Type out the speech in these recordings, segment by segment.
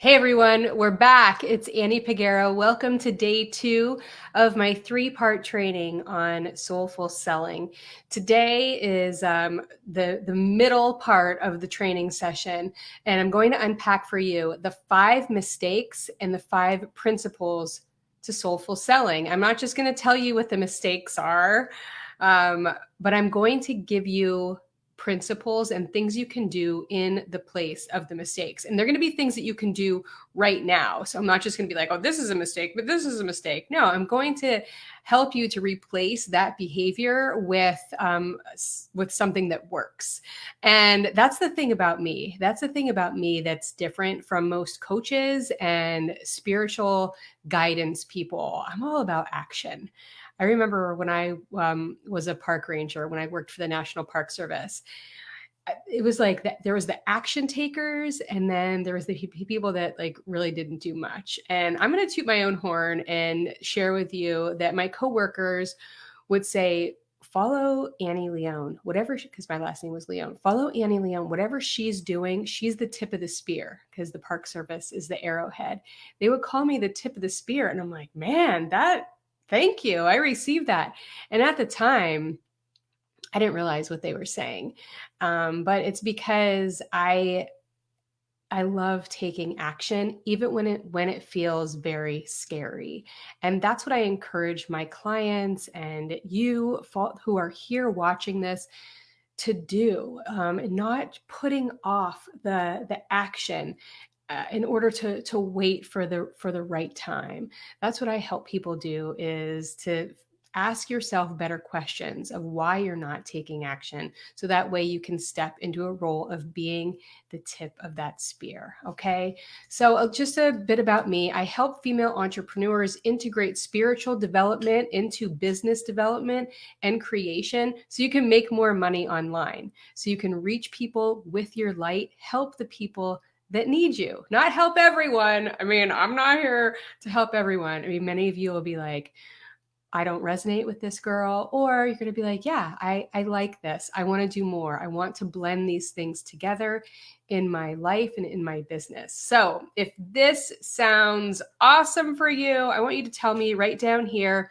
Hey everyone, we're back. It's Annie Peguero. Welcome to day 2 of my 3-part training on soulful selling. Today is the middle part of the training session, and I'm going to unpack for you the 5 mistakes and the 5 principles to soulful selling. I'm not just going to tell you what the mistakes are, but I'm going to give you principles and things you can do in the place of the mistakes. And they're going to be things that you can do right now. So I'm not just going to be like, oh, this is a mistake, but this is a mistake. No, I'm going to help you to replace that behavior with something that works. And that's the thing about me. That's the thing about me that's different from most coaches and spiritual guidance people. I'm all about action. I remember when I was a park ranger, when I worked for the National Park Service, it was like that there was the action takers and then there was the people that like really didn't do much. And I'm going to toot my own horn and share with you that my coworkers would say, follow Annie Leone, whatever, because my last name was Leone. Follow Annie Leone, whatever she's doing, she's the tip of the spear because the Park Service is the arrowhead. They would call me the tip of the spear. And I'm like, man, thank you. I received that. And at the time, I didn't realize what they were saying. But it's because I love taking action, even when it feels very scary. And that's what I encourage my clients and you who are here watching this to do, and not putting off the action in order to wait for the right time. That's what I help people do, is to ask yourself better questions of why you're not taking action, so that way you can step into a role of being the tip of that spear. Okay, so just a bit about me. I help female entrepreneurs integrate spiritual development into business development and creation so you can make more money online, so you can reach people with your light, help the people that need you, not help everyone. I mean, I'm not here to help everyone. I mean, many of you will be like, I don't resonate with this girl. Or you're going to be like, yeah, I like this. I want to do more. I want to blend these things together in my life and in my business. So if this sounds awesome for you, I want you to tell me right down here.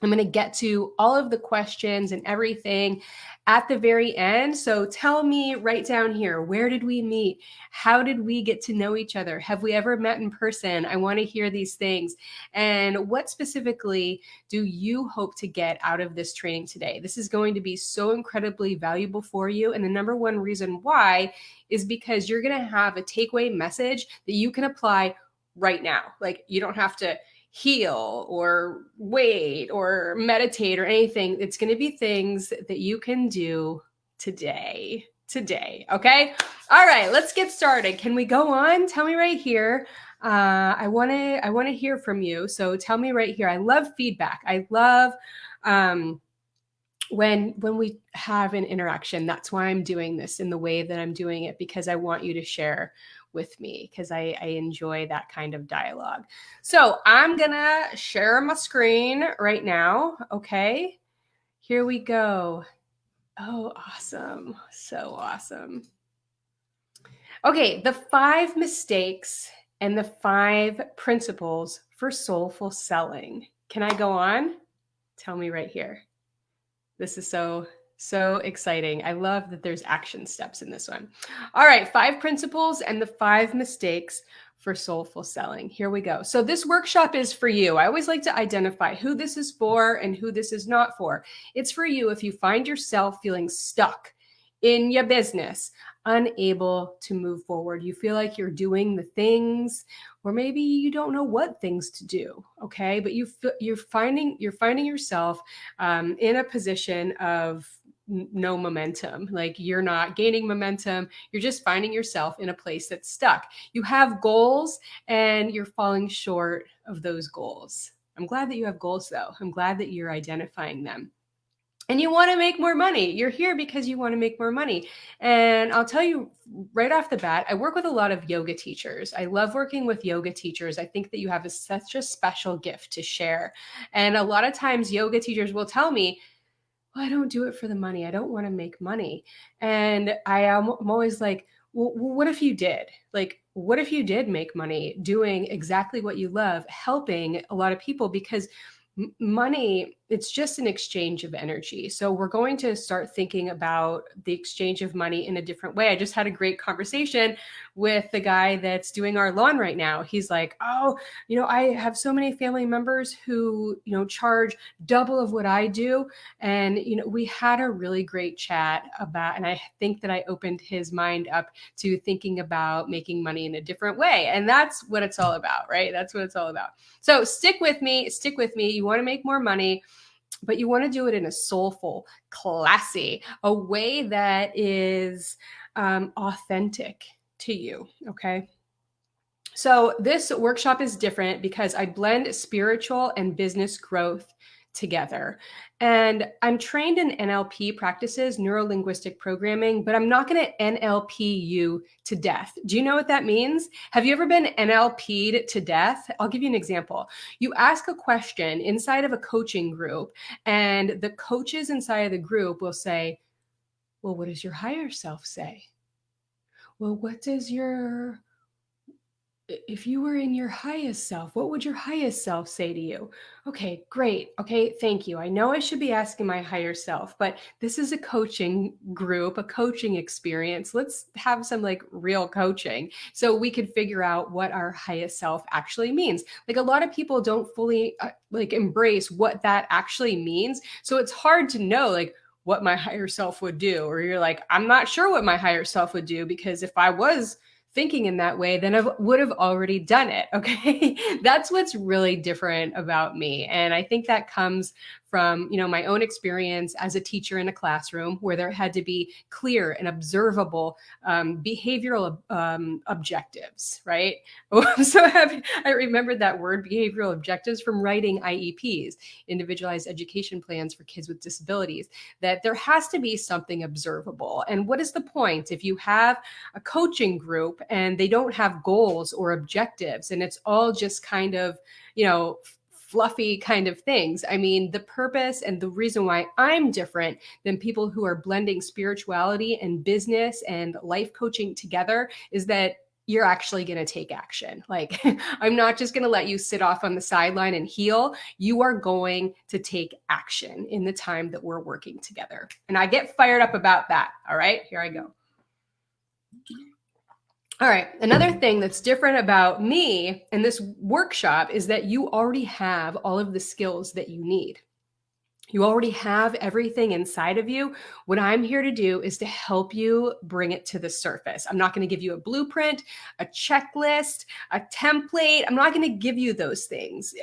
I'm going to get to all of the questions and everything at the very end. So tell me right down here, where did we meet? How did we get to know each other? Have we ever met in person? I want to hear these things. And what specifically do you hope to get out of this training today? This is going to be so incredibly valuable for you. And the number one reason why is because you're going to have a takeaway message that you can apply right now. Like, you don't have to heal or wait or meditate or anything. It's going to be things that you can do today. Okay. All right, let's get started. Can we go on? Tell me right here. I want to hear from you. So tell me right here. I love feedback. I love, when we have an interaction. That's why I'm doing this in the way that I'm doing it, because I want you to share with me, because I enjoy that kind of dialogue. So I'm gonna share my screen right now. Okay, here we go. Oh, awesome. So awesome. Okay, the 5 mistakes and the 5 principles for soulful selling. Can I go on? Tell me right here. This is so exciting. I love that there's action steps in this one. All right, 5 principles and the 5 mistakes for soulful selling. Here we go. So this workshop is for you. I always like to identify who this is for and who this is not for. It's for you if you find yourself feeling stuck in your business, unable to move forward. You feel like you're doing the things, or maybe you don't know what things to do. Okay, but you're finding yourself in a position of no momentum. Like, you're not gaining momentum. You're just finding yourself in a place that's stuck. You have goals and you're falling short of those goals. I'm glad that you have goals, though. I'm glad that you're identifying them. And you want to make more money. You're here because you want to make more money. And I'll tell you right off the bat, I work with a lot of yoga teachers. I love working with yoga teachers. I think that you have such a special gift to share. And a lot of times yoga teachers will tell me, well, I don't do it for the money. I don't want to make money. And I'm always like, well, what if you did? Like, what if you did make money doing exactly what you love, helping a lot of people? Because money, it's just an exchange of energy. So we're going to start thinking about the exchange of money in a different way. I just had a great conversation with the guy that's doing our lawn right now. He's like, oh, I have so many family members who, charge double of what I do. And, we had a really great chat about, and I think that I opened his mind up to thinking about making money in a different way. And that's what it's all about, right? That's what it's all about. So stick with me. Stick with me. You want to make more money, but you want to do it in a soulful, classy, a way that is authentic to you. Okay. So this workshop is different because I blend spiritual and business growth together. And I'm trained in NLP practices, neuro-linguistic programming, but I'm not going to NLP you to death. Do you know what that means? Have you ever been NLP'd to death? I'll give you an example. You ask a question inside of a coaching group, and the coaches inside of the group will say, well, what does your higher self say? Well, if you were in your highest self, what would your highest self say to you? Okay, great. Okay, thank you. I know I should be asking my higher self, but this is a coaching group, a coaching experience. Let's have some like real coaching so we could figure out what our highest self actually means. Like a lot of people don't fully like embrace what that actually means. So it's hard to know like what my higher self would do, or you're like, I'm not sure what my higher self would do, because if I was thinking in that way, then I would have already done it. Okay. That's what's really different about me. And I think that comes from, my own experience as a teacher in a classroom where there had to be clear and observable behavioral objectives, right? So I remembered that word, behavioral objectives, from writing IEPs, individualized education plans for kids with disabilities, that there has to be something observable. And what is the point if you have a coaching group and they don't have goals or objectives and it's all just kind of, fluffy kind of things? I mean, the purpose and the reason why I'm different than people who are blending spirituality and business and life coaching together is that you're actually going to take action. Like, I'm not just going to let you sit off on the sideline and heal. You are going to take action in the time that we're working together. And I get fired up about that. All right, here I go. All right. Another thing that's different about me and this workshop is that you already have all of the skills that you need. You already have everything inside of you. What I'm here to do is to help you bring it to the surface. I'm not going to give you a blueprint, a checklist, a template. I'm not going to give you those things.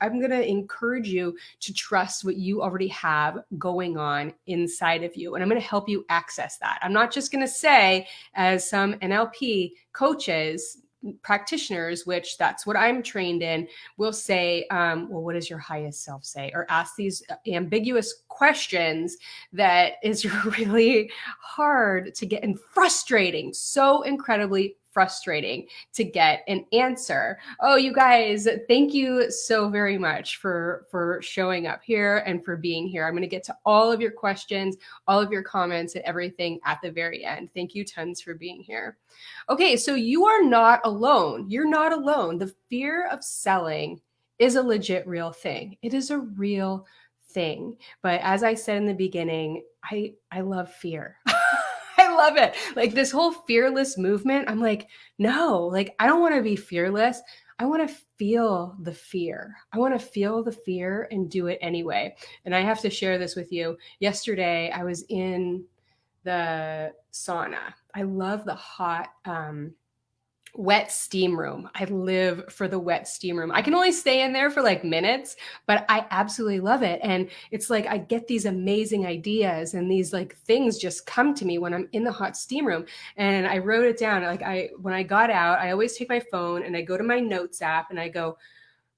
I'm going to encourage you to trust what you already have going on inside of you. And I'm going to help you access that. I'm not just going to say, as some NLP coaches, practitioners, which that's what I'm trained in, will say, well, what does your highest self say? Or ask these ambiguous questions that is really hard to get and frustrating, so incredibly frustrating to get an answer. Oh, you guys, thank you so very much for showing up here and for being here. I'm going to get to all of your questions, all of your comments and everything at the very end. Thank you tons for being here. Okay, so you are not alone. You're not alone. The fear of selling is a legit real thing. It is a real thing. But as I said in the beginning, I love fear. I love it. Like this whole fearless movement, I'm like, no, like I don't want to be fearless. I want to feel the fear. I want to feel the fear and do it anyway. And I have to share this with you. Yesterday, I was in the sauna. I love the hot, wet steam room. I live for the wet steam room. I can only stay in there for like minutes, but I absolutely love it. And it's like I get these amazing ideas and these like things just come to me when I'm in the hot steam room. And I wrote it down. Like when I got out, I always take my phone and I go to my notes app and I go,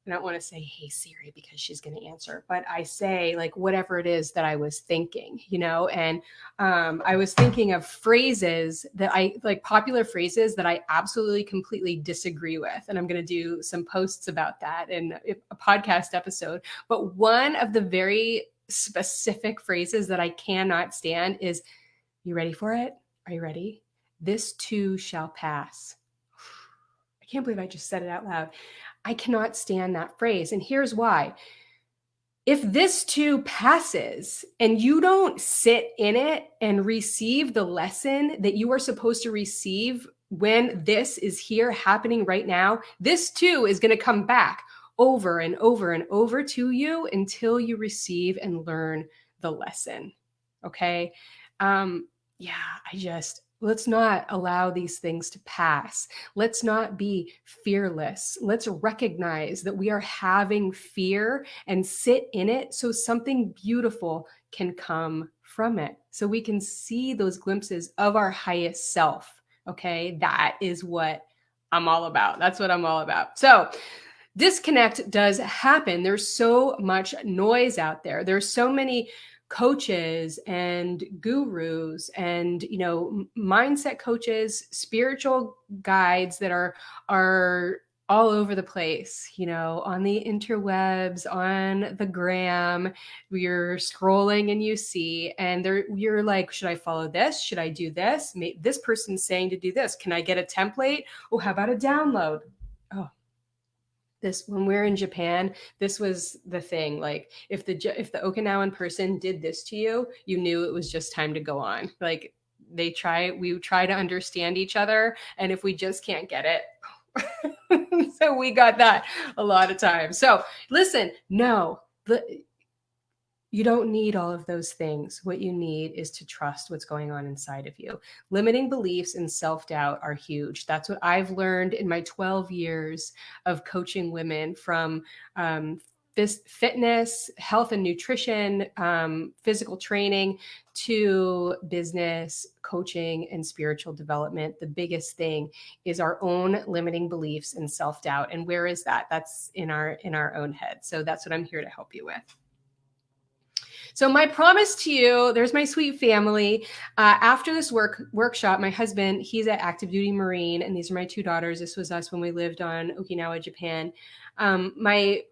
I don't want to say, hey, Siri, because she's going to answer, but I say like whatever it is that I was thinking, and I was thinking of phrases that I like, popular phrases that I absolutely completely disagree with. And I'm going to do some posts about that in a podcast episode. But one of the very specific phrases that I cannot stand is, you ready for it? Are you ready? This too shall pass. I can't believe I just said it out loud. I cannot stand that phrase. And here's why. If this too passes and you don't sit in it and receive the lesson that you are supposed to receive when this is here happening right now, this too is going to come back over and over and over to you until you receive and learn the lesson. Okay. Yeah, let's not allow these things to pass. Let's not be fearless. Let's recognize that we are having fear and sit in it so something beautiful can come from it. So we can see those glimpses of our highest self. Okay. That is what I'm all about. That's what I'm all about. So, disconnect does happen. There's so much noise out there. There's so many coaches and gurus and mindset coaches, spiritual guides that are all over the place, on the interwebs, on the gram. You're scrolling and you see, and you're like, should I follow this? Should I do this? This person's saying to do this. Can I get a template? Oh, how about a download? Oh, when we're in Japan, this was the thing. Like if the Okinawan person did this to you, you knew it was just time to go on. Like we try to understand each other. And if we just can't get it, so we got that a lot of times. So listen, no, you don't need all of those things. What you need is to trust what's going on inside of you. Limiting beliefs and self-doubt are huge. That's what I've learned in my 12 years of coaching women from fitness, health and nutrition, physical training, to business, coaching, and spiritual development. The biggest thing is our own limiting beliefs and self-doubt. And where is that? That's in our own head. So that's what I'm here to help you with. So my promise to you, there's my sweet family. After this workshop, my husband, he's an active duty Marine, and these are my two daughters. This was us when we lived on Okinawa, Japan. My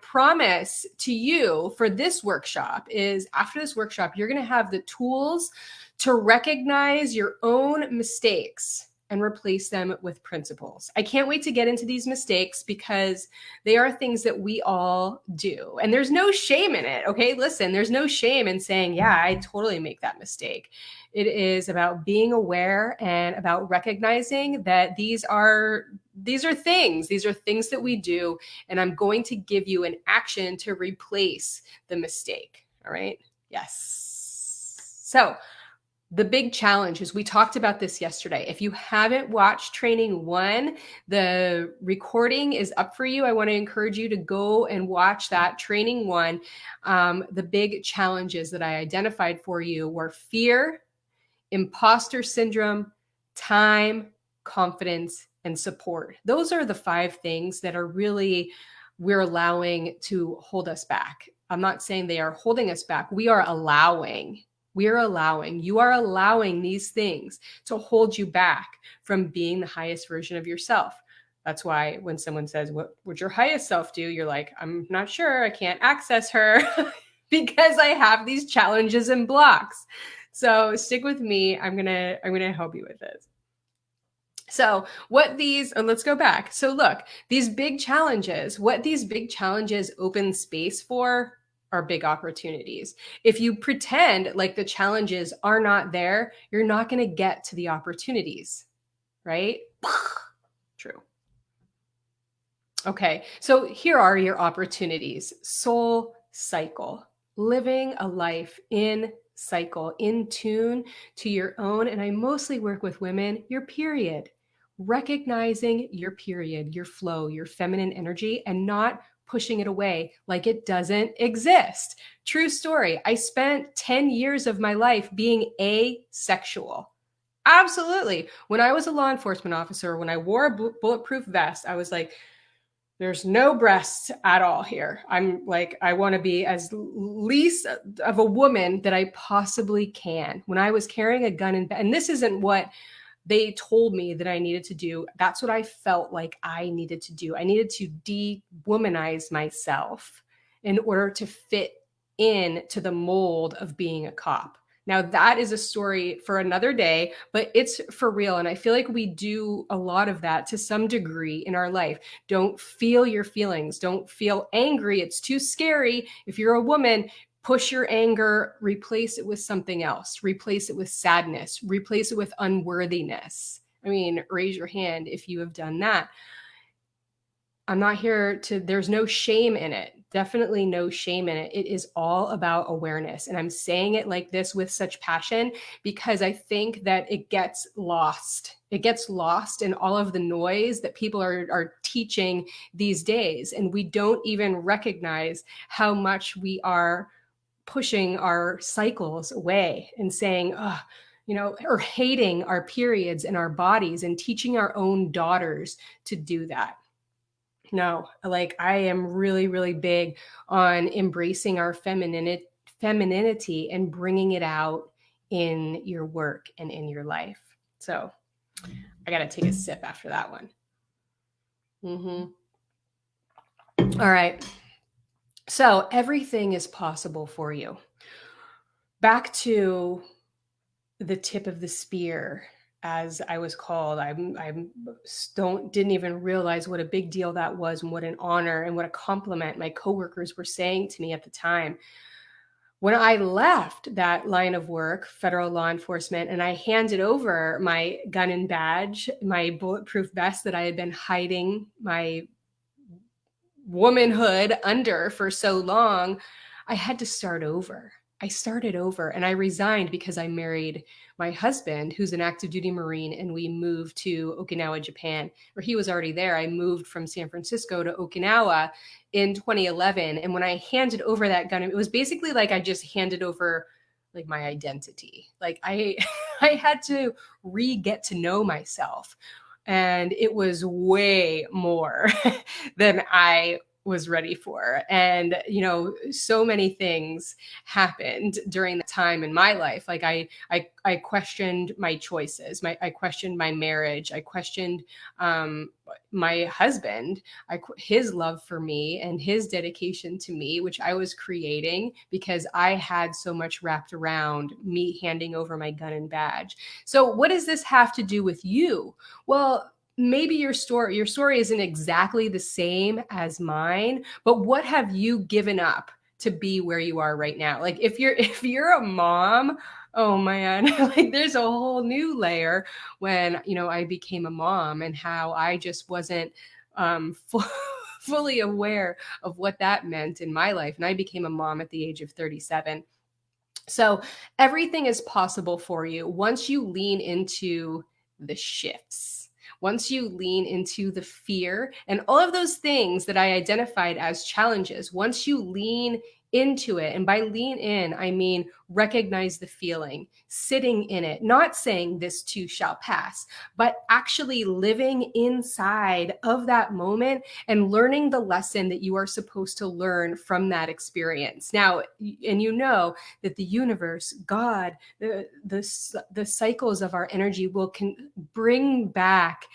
promise to you for this workshop is after this workshop, you're going to have the tools to recognize your own mistakes and replace them with principles. I can't wait to get into these mistakes because they are things that we all do. And there's no shame in it. Okay, listen, there's no shame in saying, yeah, I totally make that mistake. It is about being aware and about recognizing that these are things that we do. And I'm going to give you an action to replace the mistake. All right. Yes. So the big challenge is, we talked about this yesterday. If you haven't watched training 1, the recording is up for you. I want to encourage you to go and watch that training 1. The big challenges that I identified for you were fear, imposter syndrome, time, confidence, and support. Those are the 5 things that are really we're allowing to hold us back. I'm not saying they are holding us back. You are allowing these things to hold you back from being the highest version of yourself. That's why when someone says, what would your highest self do? You're like, I'm not sure. I can't access her because I have these challenges and blocks. So stick with me. I'm going to help you with this. So let's go back. So look, these big challenges, what these big challenges open space for are big opportunities. If you pretend like the challenges are not there, you're not going to get to the opportunities, right? True. Okay, so here are your opportunities. Soul cycle, living a life in cycle, in tune to your own, and I mostly work with women, your period. Recognizing your period, your flow, your feminine energy, and not pushing it away like it doesn't exist. True story. I spent 10 years of my life being asexual. Absolutely. When I was a law enforcement officer, when I wore a bulletproof vest, I was like, there's no breasts at all here. I'm like, I want to be as least of a woman that I possibly can. When I was carrying a gun and this isn't what they told me that I needed to do. That's what I felt like I needed to do. I needed to de-womanize myself in order to fit in to the mold of being a cop. Now, that is a story for another day, but it's for real. And I feel like we do a lot of that to some degree in our life. Don't feel your feelings. Don't feel angry. It's too scary. If you're a woman, push your anger, replace it with something else, replace it with sadness, replace it with unworthiness. I mean, raise your hand if you have done that. I'm not here to, there's no shame in it. Definitely no shame in it. It is all about awareness. And I'm saying it like this with such passion because I think that it gets lost. It gets lost in all of the noise that people are teaching these days. And we don't even recognize how much we are pushing our cycles away and saying, oh, you know, or hating our periods and our bodies and teaching our own daughters to do that. No, like I am really, really big on embracing our femininity and bringing it out in your work and in your life. So I got to take a sip after that one. All right. So everything is possible for you. Back to the tip of the spear, as I was called. I didn't even realize what a big deal that was and what an honor and what a compliment my coworkers were saying to me at the time. When I left that line of work, federal law enforcement, and I handed over my gun and badge, my bulletproof vest that I had been hiding my womanhood under for so long, I had to start over. I started over and I resigned because I married my husband, who's an active duty Marine, and we moved to Okinawa, Japan, where he was already there. I moved from San Francisco to Okinawa in 2011. And when I handed over that gun, it was basically like I just handed over like my identity. Like I I had to get to know myself. And it was way more than I was ready for. And, you know, so many things happened during that time in my life. Like I questioned my choices. I questioned my marriage. I questioned my husband, his love for me and his dedication to me, which I was creating because I had so much wrapped around me handing over my gun and badge. So what does this have to do with you? Well, maybe your story isn't exactly the same as mine, but what have you given up to be where you are right now? Like if you're a mom, oh man, like there's a whole new layer when, you know, I became a mom and how I just wasn't fully aware of what that meant in my life. And I became a mom at the age of 37. So everything is possible for you once you lean into the shifts. Once you lean into the fear and all of those things that I identified as challenges, once you lean into it, and by lean in, I mean recognize the feeling, sitting in it, not saying this too shall pass, but actually living inside of that moment and learning the lesson that you are supposed to learn from that experience. Now, and you know that the universe, God, the cycles of our energy can bring back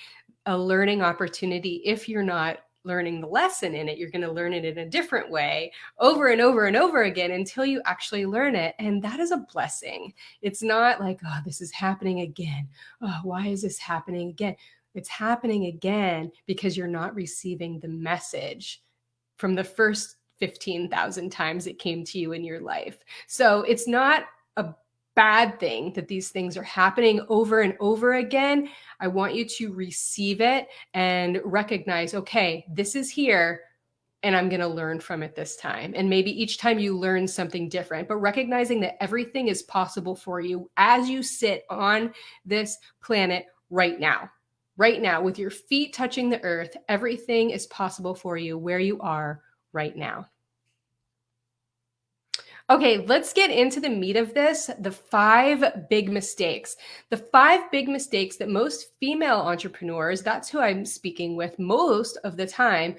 a learning opportunity. If you're not learning the lesson in it, you're going to learn it in a different way over and over and over again until you actually learn it. And that is a blessing. It's not like, oh, this is happening again. Oh, why is this happening again? It's happening again because you're not receiving the message from the first 15,000 times it came to you in your life. So it's not a bad thing that these things are happening over and over again. I want you to receive it and recognize, okay, this is here and I'm going to learn from it this time. And maybe each time you learn something different, but recognizing that everything is possible for you as you sit on this planet right now. Right now, with your feet touching the earth, everything is possible for you where you are right now. Okay, let's get into the meat of this, the 5 big mistakes. The 5 big mistakes that most female entrepreneurs, that's who I'm speaking with most of the time,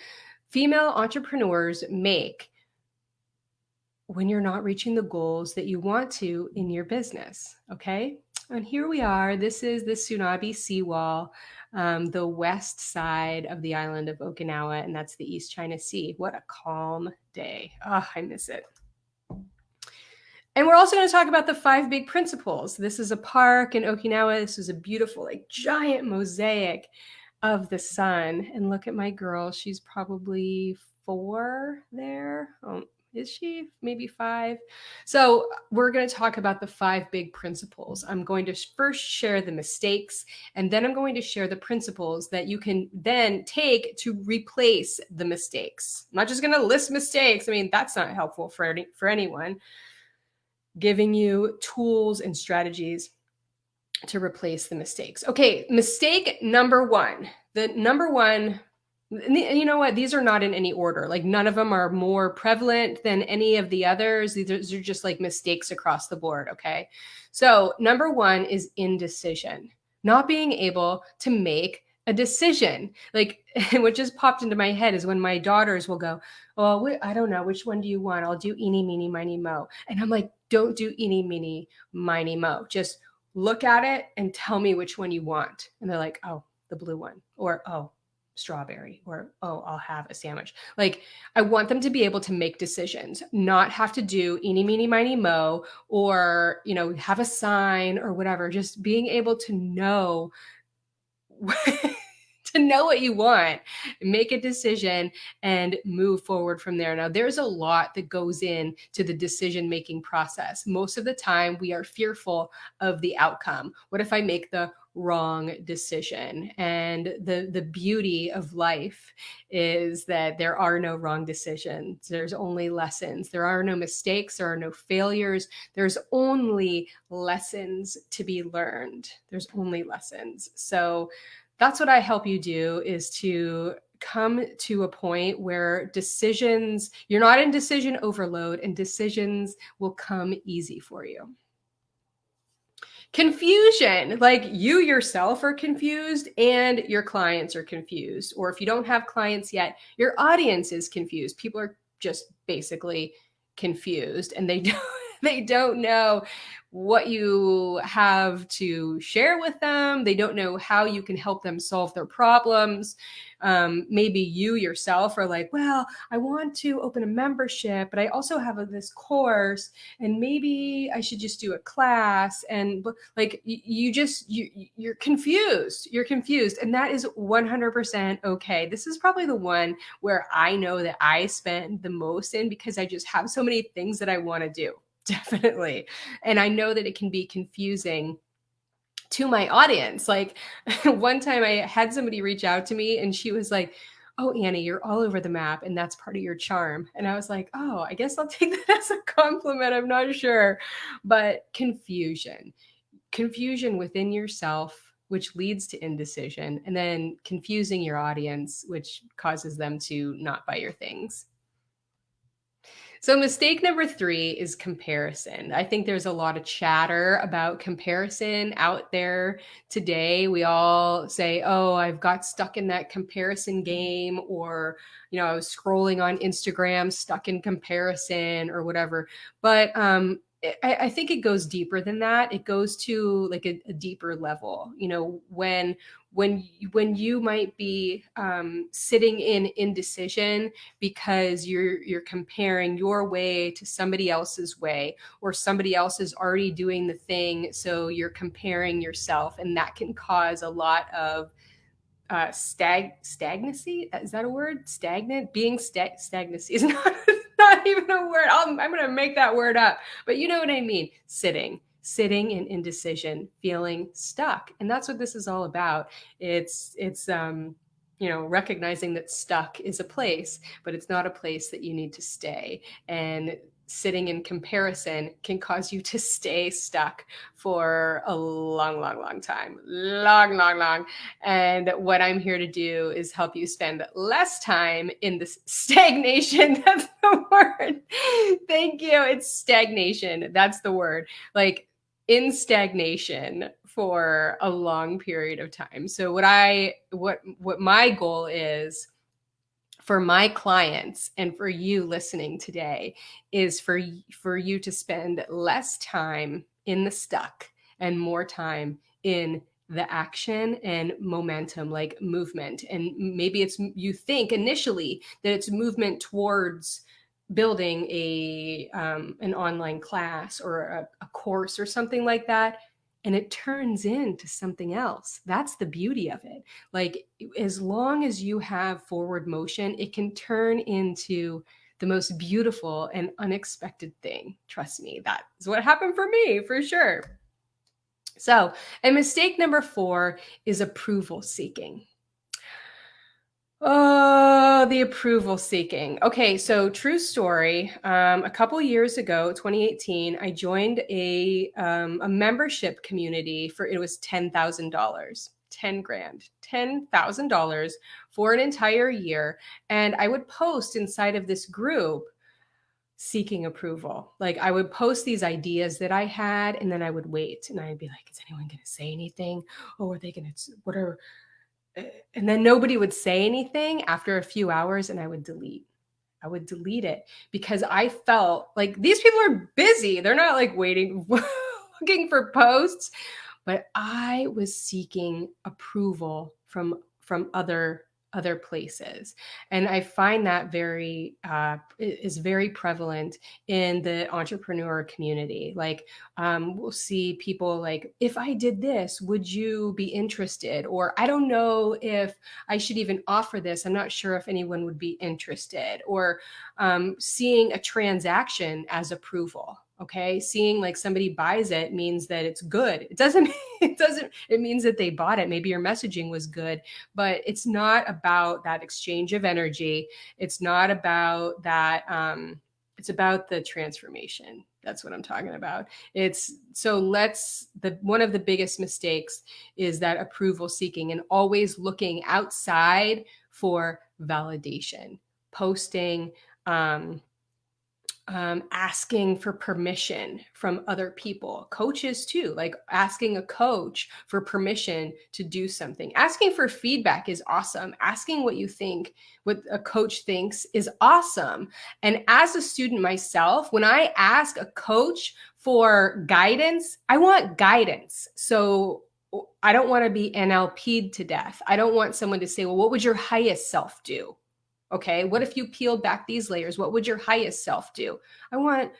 female entrepreneurs make when you're not reaching the goals that you want to in your business, okay? And here we are. This is the Tsunabe seawall, the west side of the island of Okinawa, and that's the East China Sea. What a calm day. Oh, I miss it. And we're also going to talk about the 5 big principles. This is a park in Okinawa. This is a beautiful, like, giant mosaic of the sun. And look at my girl. She's probably 4 there. Oh, is she? Maybe 5. So we're going to talk about the 5 big principles. I'm going to first share the mistakes, and then I'm going to share the principles that you can then take to replace the mistakes. I'm not just going to list mistakes. I mean, that's not helpful for anyone. Giving you tools and strategies to replace the mistakes. Okay, mistake number 1. The number 1, you know what? These are not in any order. Like, none of them are more prevalent than any of the others. These are just like mistakes across the board, okay? So, number 1 is indecision. Not being able to make a decision. Like, what just popped into my head is when my daughters will go, "Oh, I don't know, which one do you want? I'll do eeny, meeny, miny, mo." And I'm like, "Don't do eeny, meeny, miny, mo. Just look at it and tell me which one you want." And they're like, "Oh, the blue one," or "Oh, strawberry," or "Oh, I'll have a sandwich." Like, I want them to be able to make decisions, not have to do eeny, meeny, miny, mo, or, have a sign or whatever. Just being able to know to know what you want, make a decision, and move forward from there. Now, there's a lot that goes into the decision-making process. Most of the time, we are fearful of the outcome. What if I make the wrong decision? And the beauty of life is that there are no wrong decisions. There's only lessons. There are no mistakes. There are no failures. There's only lessons to be learned. There's only lessons. So that's what I help you do, is to come to a point where you're not in decision overload, and decisions will come easy for you. Confusion, like you yourself are confused and your clients are confused. Or if you don't have clients yet, your audience is confused. People are just basically confused, and they don't know what you have to share with them. They don't know how you can help them solve their problems. Maybe you yourself are like, "Well, I want to open a membership, but I also have this course, and maybe I should just do a class." And like, you're confused. You're confused. And that is 100% okay. This is probably the one where I know that I spend the most in, because I just have so many things that I want to do. Definitely. And I know that it can be confusing to my audience. Like, one time I had somebody reach out to me and she was like, "Oh, Annie, you're all over the map, and that's part of your charm." And I was like, "Oh, I guess I'll take that as a compliment. I'm not sure." But confusion within yourself, which leads to indecision, and then confusing your audience, which causes them to not buy your things. So, mistake number 3 is comparison. I think there's a lot of chatter about comparison out there today. We all say, "Oh, I've got stuck in that comparison game," or, I was scrolling on Instagram, stuck in comparison, or whatever. But I think it goes deeper than that. It goes to like a deeper level. When you might be sitting in indecision because you're comparing your way to somebody else's way, or somebody else is already doing the thing, so you're comparing yourself, and that can cause a lot of stagnancy. Is that a word? Stagnant? Being stagnancy is not even a word. I'm going to make that word up, but you know what I mean. Sitting in indecision, feeling stuck. And that's what this is all about. It's recognizing that stuck is a place, but it's not a place that you need to stay. And sitting in comparison can cause you to stay stuck for a long, long, long time. Long. And what I'm here to do is help you spend less time in this stagnation. That's the word. Thank you. It's stagnation. That's the word. Like, in stagnation for a long period of time. So what my goal is for my clients and for you listening today is for you to spend less time in the stuck and more time in the action and momentum, like movement. And maybe you think initially that it's movement towards building an online class or a course or something like that, and it turns into something else. That's the beauty of it. Like, as long as you have forward motion, it can turn into the most beautiful and unexpected thing. Trust me, that is what happened for me, for sure. So, and mistake number 4 is approval seeking. Oh, the approval seeking. Okay, so true story. A couple years ago, 2018, I joined a membership community for, it was $10,000, 10 grand, $10,000 for an entire year, and I would post inside of this group seeking approval. Like, I would post these ideas that I had, and then I would wait, and I'd be like, "Is anyone going to say anything? Oh, are they going to? What are?" And then nobody would say anything after a few hours, and I would delete. I would delete it because I felt like these people are busy. They're not like waiting, looking for posts, but I was seeking approval from other places, and I find that is very prevalent in the entrepreneur community. Like, we'll see people like, if I did this, would you be interested? Or, I don't know if I should even offer this. I'm not sure if anyone would be interested. Or seeing a transaction as approval. Okay, seeing like somebody buys it means that it's good. It means that they bought it. Maybe your messaging was good, but it's not about that exchange of energy. It's not about that. It's about the transformation. That's what I'm talking about. One of the biggest mistakes is that approval seeking and always looking outside for validation, posting, asking for permission from other people, coaches too, like asking a coach for permission to do something. Asking for feedback is awesome. Asking what you think, what a coach thinks, is awesome. And as a student myself, when I ask a coach for guidance, I want guidance. So I don't want to be NLP'd to death. I don't want someone to say, well, what would your highest self do? Okay, what if you peeled back these layers? What would your highest self do? I want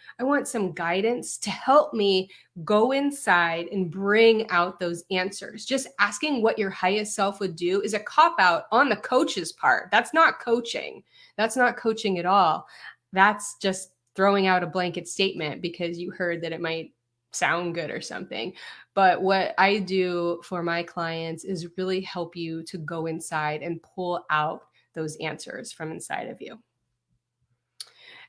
some guidance to help me go inside and bring out those answers. Just asking what your highest self would do is a cop out on the coach's part. That's not coaching. That's not coaching at all. That's just throwing out a blanket statement because you heard that it might sound good or something. But what I do for my clients is really help you to go inside and pull out those answers from inside of you.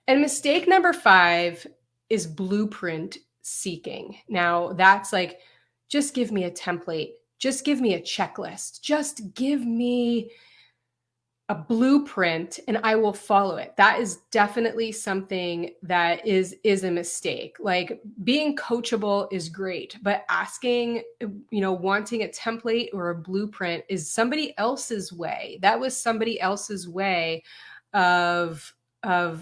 And mistake number 5 is blueprint seeking. Now, that's like, just give me a template, just give me a checklist, just give me a blueprint and I will follow it. That is definitely something that is a mistake. Like, being coachable is great, but asking, wanting a template or a blueprint is somebody else's way. That was somebody else's way of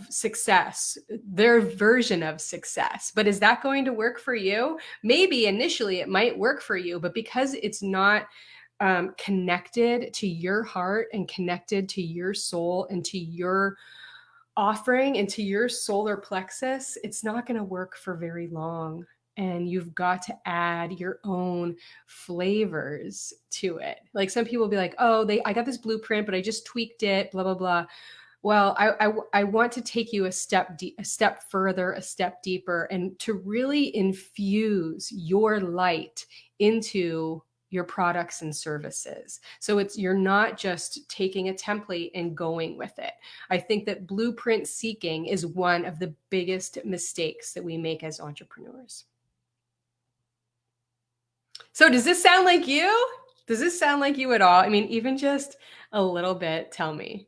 success, their version of success. But is that going to work for you? Maybe initially it might work for you, but because it's not connected to your heart and connected to your soul and to your offering and to your solar plexus, it's not going to work for very long. And you've got to add your own flavors to it. Like, some people will be like, oh, I got this blueprint, but I just tweaked it, blah, blah, blah. Well, I want to take you a step further, a step deeper, and to really infuse your light into your products and services. So you're not just taking a template and going with it. I think that blueprint seeking is one of the biggest mistakes that we make as entrepreneurs. So does this sound like you? Does this sound like you at all? I mean, even just a little bit, tell me.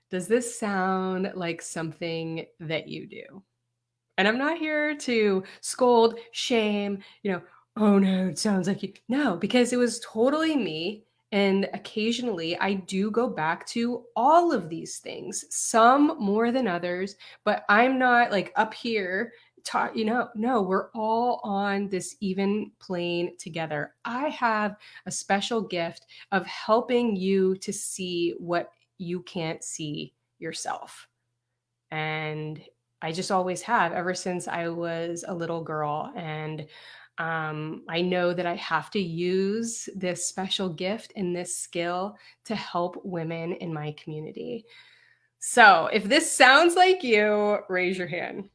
Does this sound like something that you do? And I'm not here to scold, shame, oh no, it sounds like you. No, because it was totally me. And occasionally I do go back to all of these things, some more than others, but I'm not like up here no, we're all on this even plane together. I have a special gift of helping you to see what you can't see yourself. And I just always have ever since I was a little girl. And I know that I have to use this special gift and this skill to help women in my community. So if this sounds like you, raise your hand.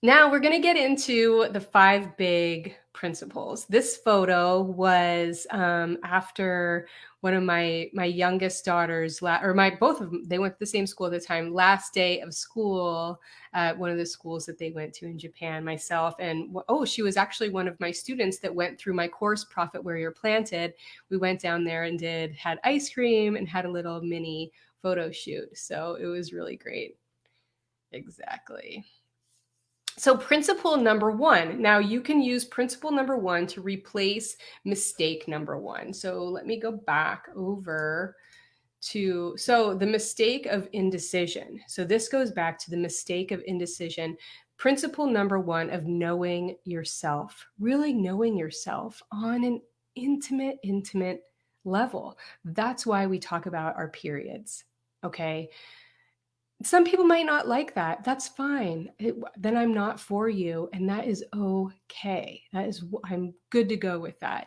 Now we're going to get into the 5 big principles. This photo was after one of my youngest daughters, or my both of them, they went to the same school at the time. Last day of school at one of the schools that they went to in Japan. Myself and she was actually one of my students that went through my course, Profit Where You're Planted. We went down there and had ice cream and had a little mini photo shoot. So it was really great. Exactly. So principle number 1, now you can use principle number 1 to replace mistake number 1. So let me go back over to, so the mistake of indecision. So this goes back to the mistake of indecision. Principle number 1 of knowing yourself, really knowing yourself on an intimate level. That's why we talk about our periods, okay? Some people might not like that. That's fine. Then I'm not for you. And that is okay. I'm good to go with that.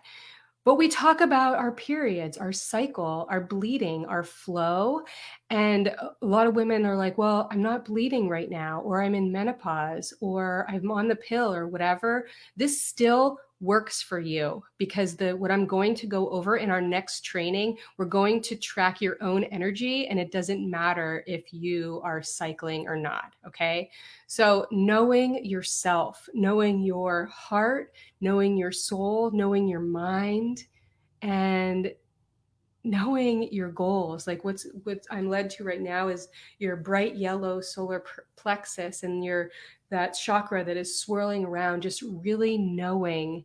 But we talk about our periods, our cycle, our bleeding, our flow. And a lot of women are like, well, I'm not bleeding right now, or I'm in menopause, or I'm on the pill, or whatever. This still works for you, because what I'm going to go over in our next training, we're going to track your own energy, and it doesn't matter if you are cycling or not. Okay. So knowing yourself, knowing your heart, knowing your soul, knowing your mind, and knowing your goals. Like what I'm led to right now is your bright yellow solar plexus and that chakra that is swirling around, just really knowing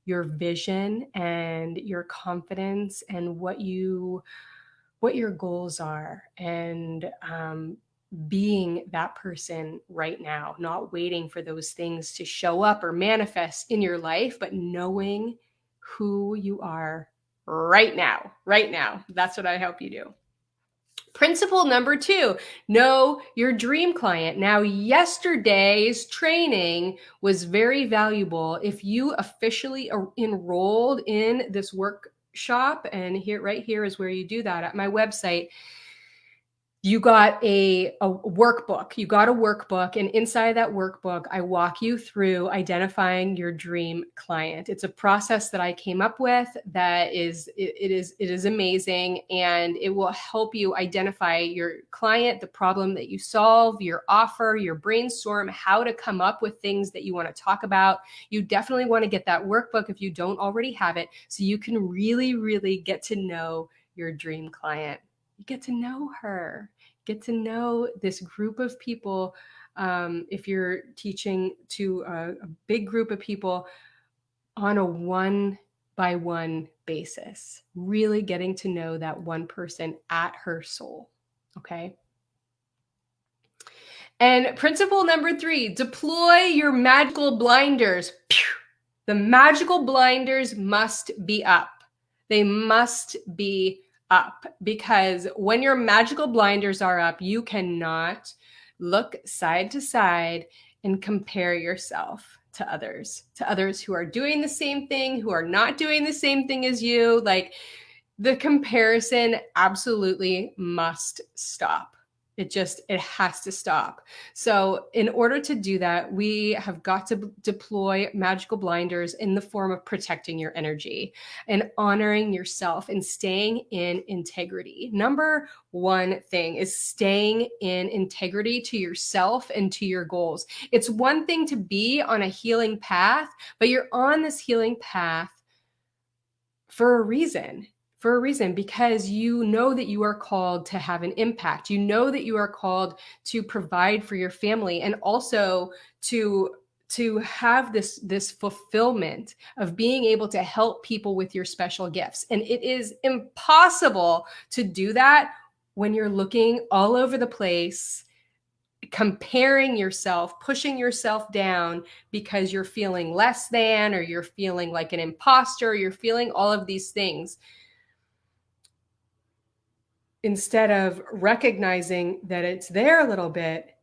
your vision and your confidence and what your goals are, and being that person right now, not waiting for those things to show up or manifest in your life, but knowing who you are right now. Right now. That's what I help you do. Principle number 2, know your dream client. Now, yesterday's training was very valuable. If you officially enrolled in this workshop, and right here is where you do that at my website, you got a workbook. You got a workbook, and inside that workbook, I walk you through identifying your dream client. It's a process that I came up with that is amazing, and it will help you identify your client, the problem that you solve, your offer, your brainstorm, how to come up with things that you want to talk about. You definitely want to get that workbook if you don't already have it, so you can really get to know your dream client. You get to know her, get to know this group of people. If you're teaching to a big group of people on a 1-by-1 basis, really getting to know that one person at her soul. Okay. And principle number 3, deploy your magical blinders. The magical blinders must be up. They must be up, because when your magical blinders are up, you cannot look side to side and compare yourself to others who are doing the same thing, who are not doing the same thing as you. Like, the comparison absolutely must stop. It has to stop. So in order to do that, we have got to deploy magical blinders in the form of protecting your energy and honoring yourself and staying in integrity. Number 1 thing is staying in integrity to yourself and to your goals. It's one thing to be on a healing path, but you're on this healing path for a reason. Because you know that you are called to have an impact. You know that you are called to provide for your family, and also to have this fulfillment of being able to help people with your special gifts. And it is impossible to do that when you're looking all over the place, comparing yourself, pushing yourself down because you're feeling less than, or you're feeling like an imposter, you're feeling all of these things, instead of recognizing that it's there a little bit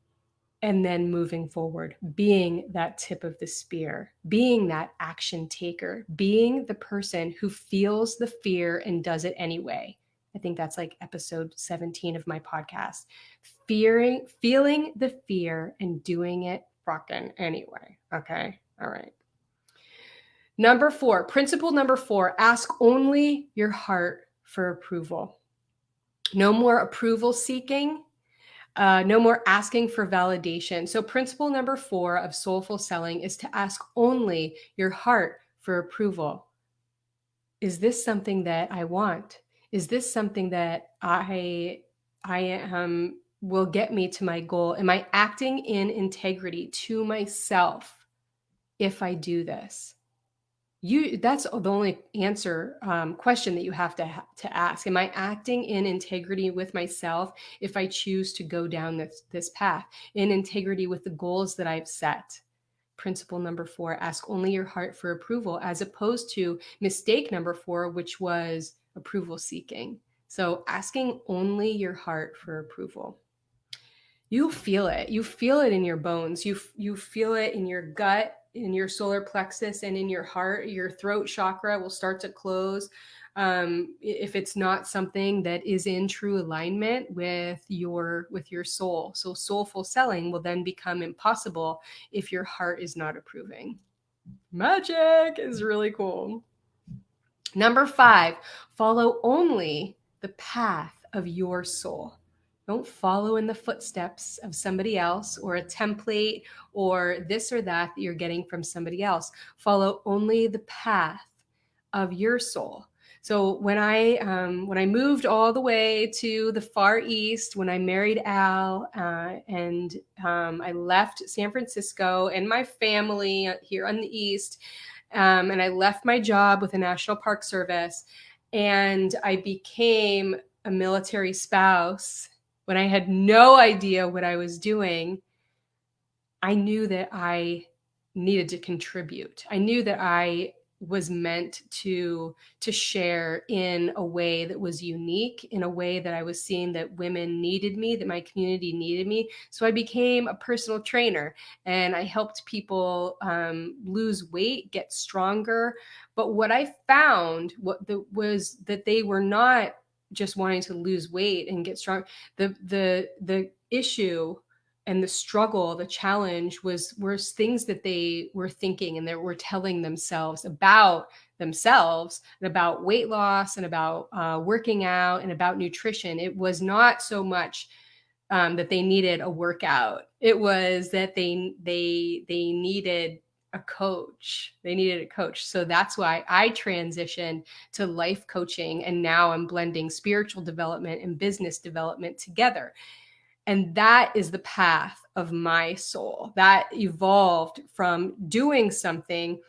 and then moving forward, being that tip of the spear, being that action taker, being the person who feels the fear and does it anyway. I think that's like episode 17 of my podcast. Feeling the fear and doing it fucking anyway. Okay. All right. Number 4, principle number 4, ask only your heart for approval. No more approval seeking. No more asking for validation. So, principle number 4 of soulful selling is to ask only your heart for approval. Is this something that I want? Is this something that I will get me to my goal? Am I acting in integrity to myself if I do this? That's the only answer question that you have to ask. Am I acting in integrity with myself if I choose to go down this path, in integrity with the goals that I've set? Principle number 4, ask only your heart for approval, as opposed to mistake number 4, which was approval seeking. So asking only your heart for approval. You feel it. You feel it in your bones. You feel it in your gut, in your solar plexus, and in your heart. Your throat chakra will start to close if it's not something that is in true alignment with your soul. So soulful selling will then become impossible if your heart is not approving. Magic is really cool. Number 5, follow only the path of your soul. Don't follow in the footsteps of somebody else or a template or this or that you're getting from somebody else. Follow only the path of your soul. So when I moved all the way to the Far East, when I married Al, and I left San Francisco and my family here on the East, and I left my job with the National Park Service, and I became a military spouse when I had no idea what I was doing. I knew that I needed to contribute. I knew that I was meant to share in a way that was unique, in a way that I was seeing that women needed me, that my community needed me. So I became a personal trainer, and I helped people lose weight, get stronger. But what I found was that they were not just wanting to lose weight and get strong. The issue and the struggle, the challenge was things that they were thinking and they were telling themselves and about weight loss and about working out and about nutrition. It was not so much that they needed a workout. It was that they needed a coach. They needed a coach. So that's why I transitioned to life coaching, and now I'm blending spiritual development and business development together. And that is the path of my soul that evolved from doing something.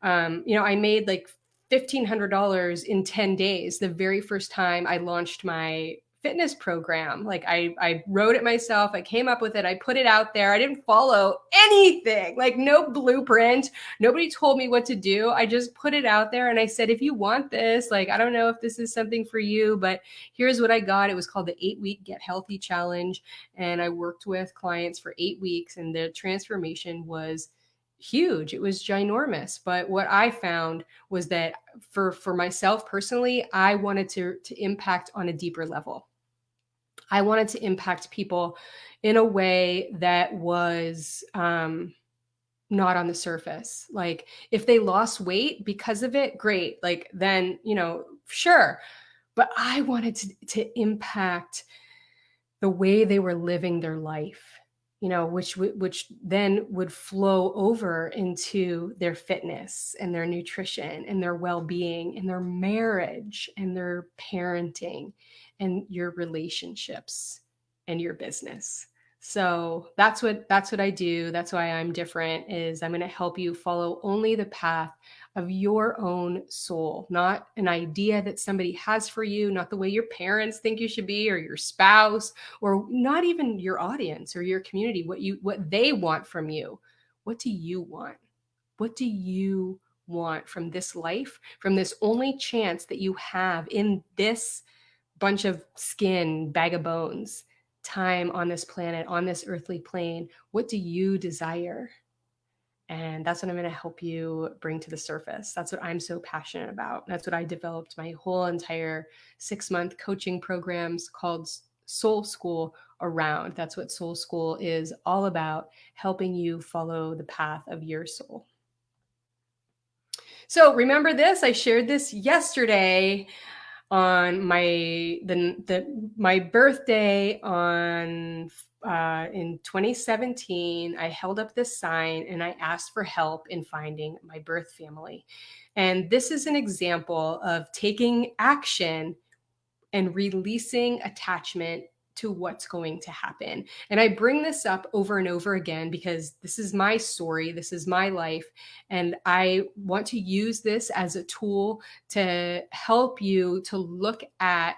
I made like $1,500 in 10 days the very first time I launched my fitness program. Like I wrote it myself. I came up with it. I put it out there. I didn't follow anything, like no blueprint. Nobody told me what to do. I just put it out there and I said, if you want this, like, I don't know if this is something for you, but here's what I got. It was called the 8-week Get Healthy Challenge. And I worked with clients for 8 weeks, and the transformation was huge. It was ginormous. But what I found was that for myself personally, I wanted to impact on a deeper level. I wanted to impact people in a way that was not on the surface. Like if they lost weight because of it, great. Like then, sure. But I wanted to impact the way they were living their life, which then would flow over into their fitness and their nutrition and their well-being and their marriage and their parenting and your relationships and your business. So that's what I do. That's why I'm different, is I'm going to help you follow only the path of your own soul, not an idea that somebody has for you, not the way your parents think you should be, or your spouse, or not even your audience or your community, what they want from you. What do you want? What do you want from this life, from this only chance that you have in this bunch of skin, bag of bones, time on this planet, on this earthly plane, what do you desire? And that's what I'm going to help you bring to the surface. That's what I'm so passionate about. That's what I developed my whole entire 6-month coaching programs called Soul School around. That's what Soul School is all about, helping you follow the path of your soul. So remember this, I shared this yesterday on my birthday in 2017. I held up this sign and I asked for help in finding my birth family. And this is an example of taking action and releasing attachment to what's going to happen. And I bring this up over and over again because this is my story, this is my life, and I want to use this as a tool to help you to look at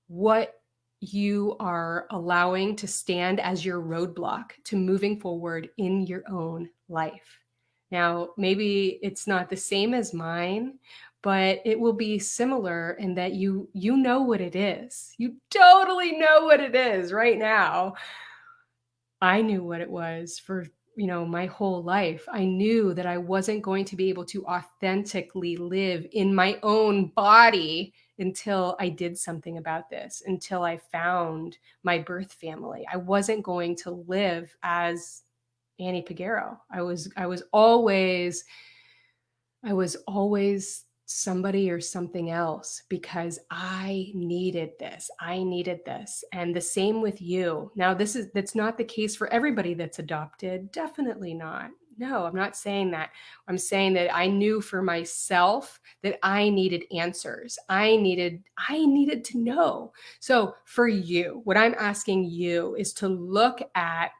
what you are allowing to stand as your roadblock to moving forward in your own life. Now, maybe it's not the same as mine, but it will be similar in that you know what it is. You totally know what it is right now. I knew what it was for, my whole life. I knew that I wasn't going to be able to authentically live in my own body until I did something about this, until I found my birth family. I wasn't going to live as Annie Peguero. I was always somebody or something else because I needed this. I needed this. And the same with you. Now, that's not the case for everybody that's adopted. Definitely not. No, I'm not saying that. I'm saying that I knew for myself that I needed answers. I needed to know. So for you, what I'm asking you is to look at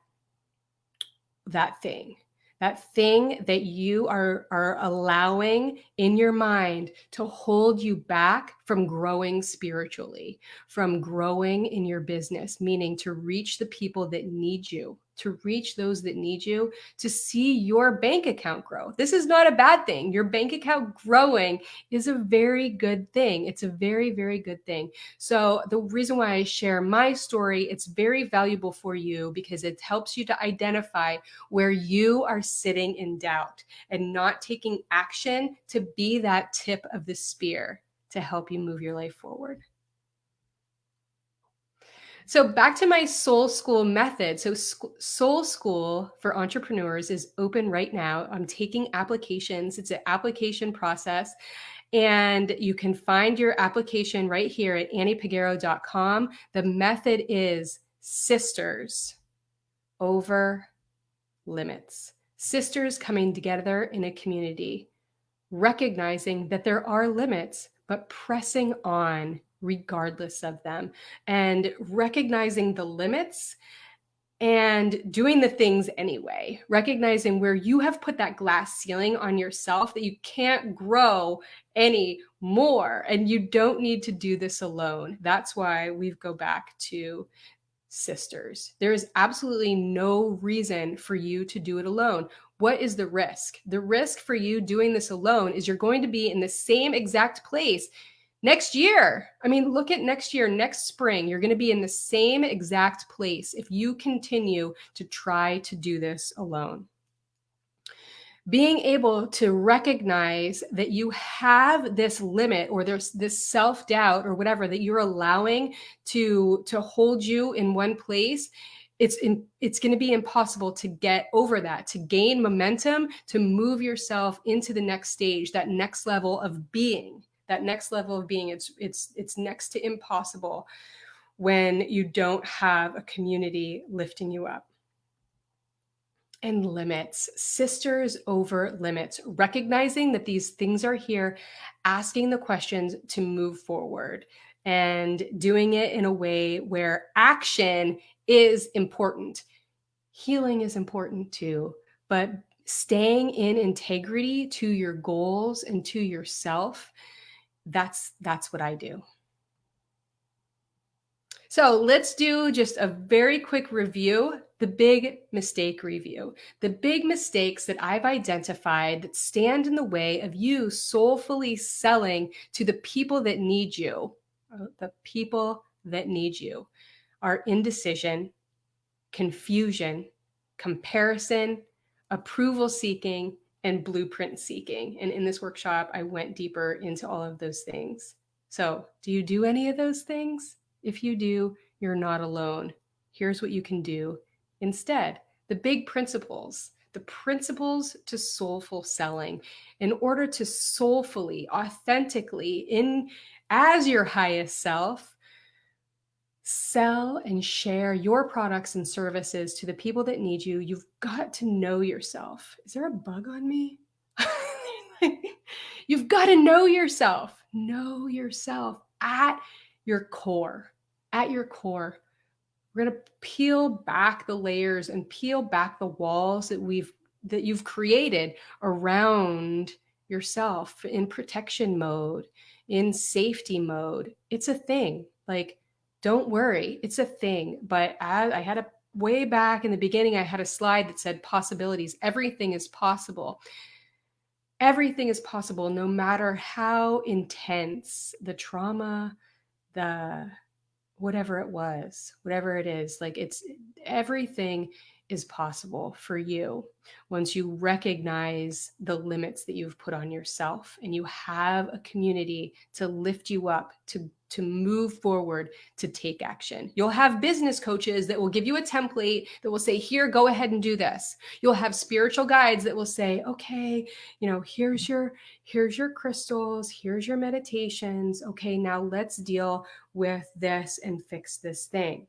that thing that you are allowing in your mind to hold you back from growing spiritually, from growing in your business, meaning to reach the people that need you, to reach those that need you, to see your bank account grow. This is not a bad thing. Your bank account growing is a very good thing. It's a very, very good thing. So the reason why I share my story, it's very valuable for you because it helps you to identify where you are sitting in doubt and not taking action to be that tip of the spear to help you move your life forward. So back to my Soul School method. So Soul School for entrepreneurs is open right now. I'm taking applications. It's an application process. And you can find your application right here at anniepeguero.com. The method is sisters over limits. Sisters coming together in a community, recognizing that there are limits, but pressing on regardless of them, and recognizing the limits and doing the things anyway, recognizing where you have put that glass ceiling on yourself that you can't grow any more, and you don't need to do this alone. That's why we go back to sisters. There is absolutely no reason for you to do it alone. What is the risk? The risk for you doing this alone is you're going to be in the same exact place next year. I mean, look at next year, next spring, you're going to be in the same exact place if you continue to try to do this alone. Being able to recognize that you have this limit or there's this self-doubt or whatever that you're allowing to hold you in one place, it's going to be impossible to get over that, to gain momentum, to move yourself into the next stage, that next level of being. It's next to impossible when you don't have a community lifting you up. And limits, sisters over limits, recognizing that these things are here, asking the questions to move forward and doing it in a way where action is important. Healing is important too, but staying in integrity to your goals and to yourself, that's what I do. So let's do just a very quick review, the big mistake review, the big mistakes that I've identified that stand in the way of you soulfully selling to the people that need you, the people that need you. are indecision, confusion, comparison, approval seeking, and blueprint seeking. And in this workshop, I went deeper into all of those things. So, do you do any of those things? If you do, you're not alone. Here's what you can do instead. The big principles, the principles to soulful selling. In order to soulfully, authentically, in as your highest self, sell and share your products and services to the people that need you, you've got to know yourself. Is there a bug on me? You've got to know yourself. Know yourself at your core. At your core. We're going to peel back the layers and peel back the walls that you've created around yourself in protection mode, in safety mode. It's a thing. Like, don't worry, it's a thing. But I had a way back in the beginning, I had a slide that said possibilities. Everything is possible. Everything is possible, no matter how intense the trauma, the whatever it was, whatever it is, like everything is possible for you once you recognize the limits that you've put on yourself and you have a community to lift you up, to move forward, to take action. You'll have business coaches that will give you a template that will say, here, go ahead and do this. You'll have spiritual guides that will say, okay, here's your crystals, here's your meditations. Okay, now let's deal with this and fix this thing.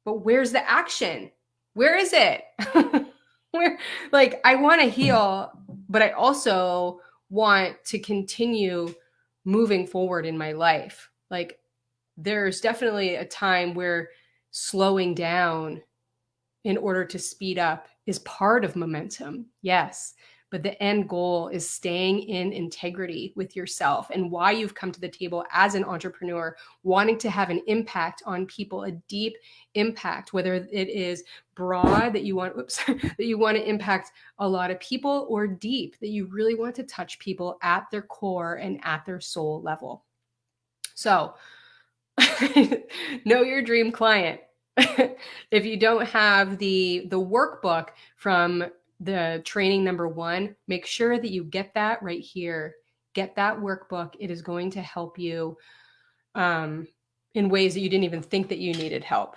But where's the action? Where is it? I want to heal, but I also want to continue moving forward in my life. Like, there's definitely a time where slowing down in order to speed up is part of momentum. Yes. But the end goal is staying in integrity with yourself and why you've come to the table as an entrepreneur, wanting to have an impact on people, a deep impact, whether it is broad that you want, that you want to impact a lot of people, or deep that you really want to touch people at their core and at their soul level. So know your dream client. If you don't have the workbook from the training number 1, make sure that you get that right here. Get that workbook. It is going to help you in ways that you didn't even think that you needed help.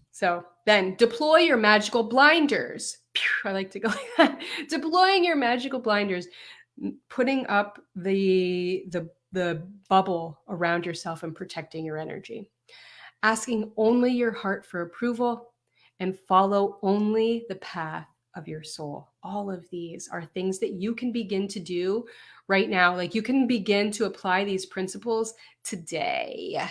So then deploy your magical blinders. I like to go like that. Deploying your magical blinders, putting up the bubble around yourself and protecting your energy. Asking only your heart for approval, and follow only the path of your soul. All of these are things that you can begin to do right now. Like, you can begin to apply these principles today.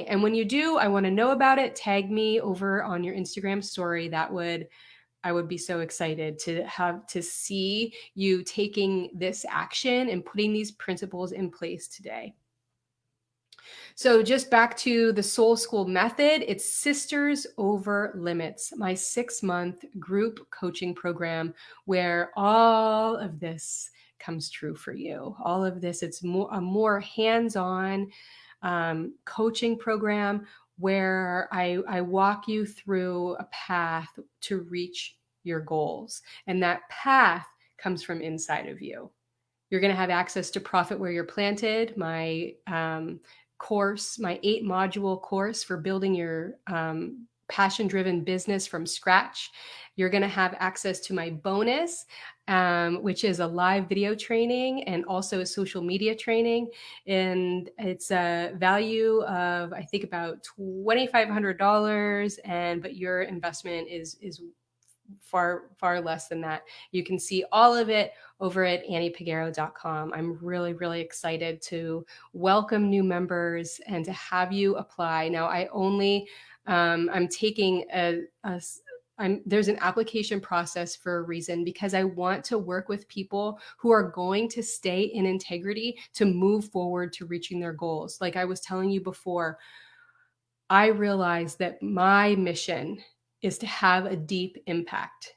And when you do, I want to know about it. Tag me over on your Instagram story. I would be so excited to see you taking this action and putting these principles in place today. So just back to the Soul School method, it's Sisters Over Limits, my 6-month group coaching program where all of this comes true for you. All of this, it's a more hands-on coaching program where I walk you through a path to reach your goals. And that path comes from inside of you. You're going to have access to Profit Where You're Planted, my course, my 8-module course for building your passion-driven business from scratch. You're going to have access to my bonus, which is a live video training and also a social media training. And it's a value of, I think, about $2,500. But your investment is far less than that. You can see all of it over at anniepeguero.com. I'm really, really excited to welcome new members and to have you apply. Now, I'm taking there's an application process for a reason, because I want to work with people who are going to stay in integrity to move forward to reaching their goals. Like I was telling you before, I realized that my mission is to have a deep impact,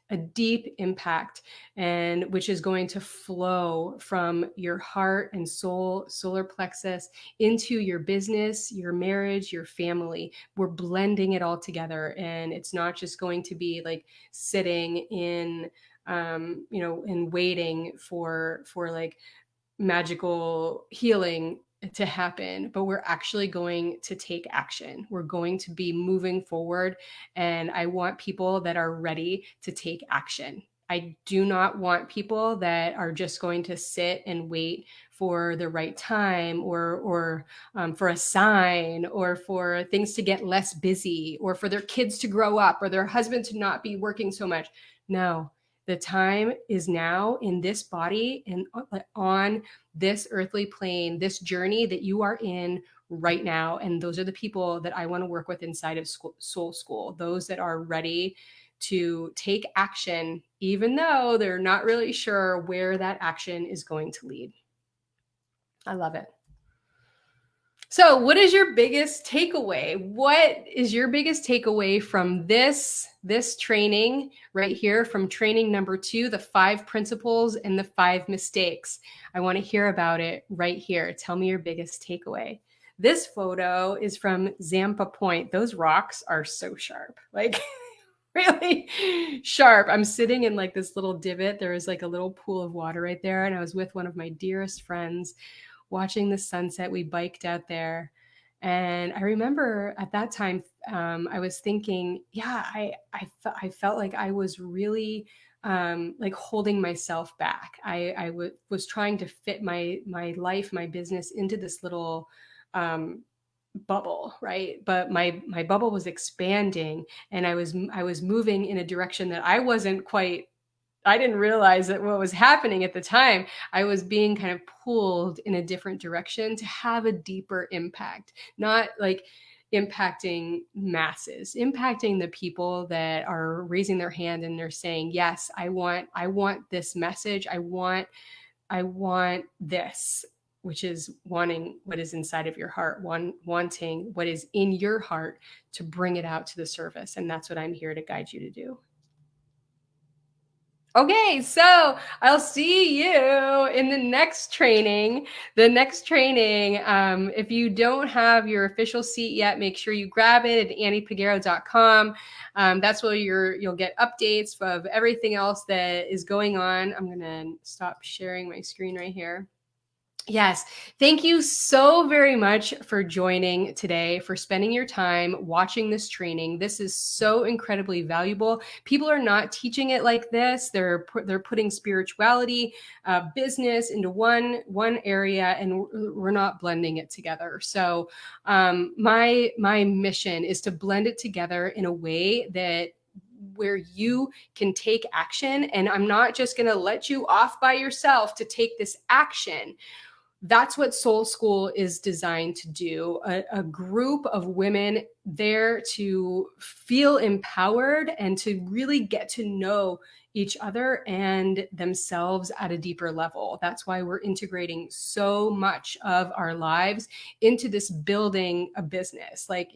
and which is going to flow from your heart and soul, solar plexus, into your business, your marriage, your family. We're blending it all together, and it's not just going to be like sitting in, and waiting for like magical healing to happen, but we're actually going to take action. We're going to be moving forward. And I want people that are ready to take action. I do not want people that are just going to sit and wait for the right time, or for a sign, or for things to get less busy, or for their kids to grow up, or their husband to not be working so much. No, the time is now in this body and on this earthly plane, this journey that you are in right now. And those are the people that I want to work with inside of Soul School, those that are ready to take action, even though they're not really sure where that action is going to lead. I love it. So, what is your biggest takeaway? What is your biggest takeaway from this training right here, from training number 2, the 5 principles and the 5 mistakes? I want to hear about it right here. Tell me your biggest takeaway. This photo is from Zampa Point. Those rocks are so sharp, like really sharp. I'm sitting in like this little divot. There is like a little pool of water right there, and I was with one of my dearest friends watching the sunset. We biked out there. And I remember at that time, I was thinking, yeah, I felt like I was really like holding myself back. I was trying to fit my life, my business into this little bubble, right? But my bubble was expanding, and I was moving in a direction that I didn't realize that what was happening at the time. I was being kind of pulled in a different direction to have a deeper impact, not like impacting masses, impacting the people that are raising their hand and they're saying, yes, I want this message. I want this, which is wanting what is inside of your heart, wanting what is in your heart to bring it out to the surface. And that's what I'm here to guide you to do. Okay, so I'll see you in the next training. If you don't have your official seat yet, make sure you grab it at anniepeguero.com. That's where you'll get updates of everything else that is going on. I'm going to stop sharing my screen right here. Yes. Thank you so very much for joining today, for spending your time watching this training. This is so incredibly valuable. People are not teaching it like this. They're putting spirituality, business into one area, and we're not blending it together. So my mission is to blend it together in a way that where you can take action. And I'm not just going to let you off by yourself to take this action. That's what Soul School is designed to do. A group of women there to feel empowered and to really get to know each other and themselves at a deeper level. That's why we're integrating so much of our lives into this building a business. Like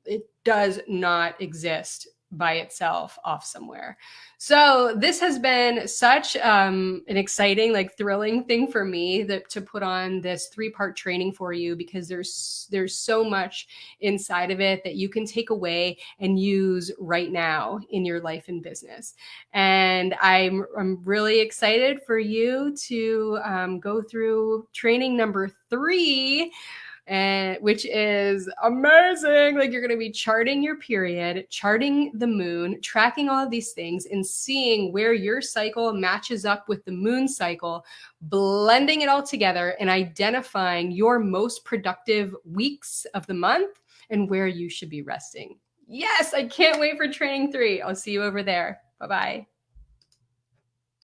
it does not exist by itself off somewhere. So this has been such an exciting, like thrilling thing for me to put on this 3-part training for you, because there's so much inside of it that you can take away and use right now in your life and business. And I'm really excited for you to go through training number 3, and which is amazing. Like, you're going to be charting your period, charting the moon, tracking all of these things and seeing where your cycle matches up with the moon cycle, blending it all together and identifying your most productive weeks of the month and where you should be resting. Yes, I can't wait for training 3. I'll see you over there. Bye-bye.